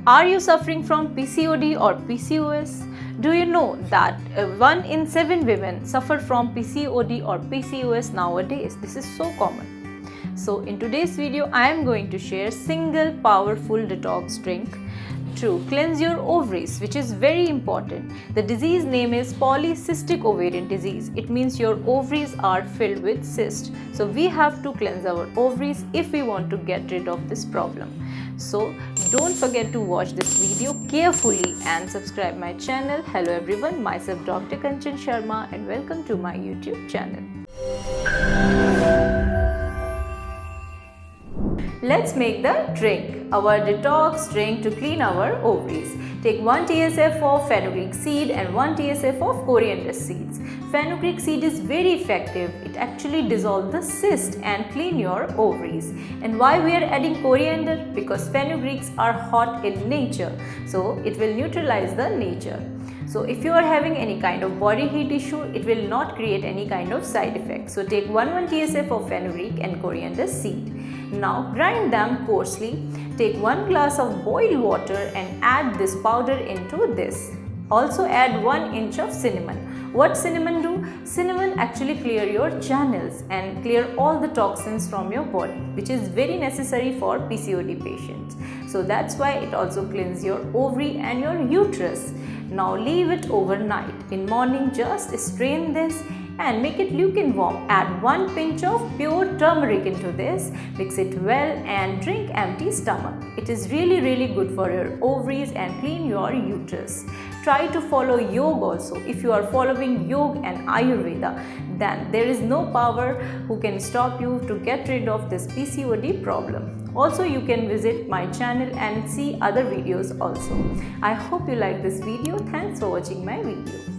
Are you suffering from PCOD or PCOS? Do you know that 1 in 7 women suffer from PCOD or PCOS nowadays? This is so common. So in today's video, I am going to share single powerful detox drink to cleanse your ovaries, which is very important. The disease name is Polycystic Ovarian Disease. It means your ovaries are filled with cysts. So we have to cleanse our ovaries if we want to get rid of this problem. So don't forget to watch this video carefully and subscribe my channel. Hello everyone, myself Dr. Kanchan Sharma and welcome to my YouTube channel. Let's make the drink, our detox drink to clean our ovaries. Take 1 tsf of fenugreek seed and 1 tsf of coriander seeds. Fenugreek seed is very effective. It actually dissolves the cyst and clean your ovaries. And why we are adding coriander? Because fenugreeks are hot in nature. So it will neutralize the nature. So if you are having any kind of body heat issue, it will not create any kind of side effect. So take 1 tsf of fenugreek and coriander seed. Now grind them coarsely. Take 1 glass of boiled water and add this powder into this. Also add 1 inch of cinnamon. What cinnamon do? Cinnamon actually clear your channels and clear all the toxins from your body, which is very necessary for PCOD patients. So that's why it also cleans your ovary and your uterus. Now leave it overnight. In morning just strain this and make it lukewarm. Add 1 pinch of pure turmeric into this. Mix it well and drink empty stomach. It is really good for your ovaries and clean your uterus. Try to follow yoga also. If you are following yoga and Ayurveda, then there is no power who can stop you to get rid of this PCOD problem. Also, you can visit my channel and see other videos also. I hope you like this video. Thanks for watching my video.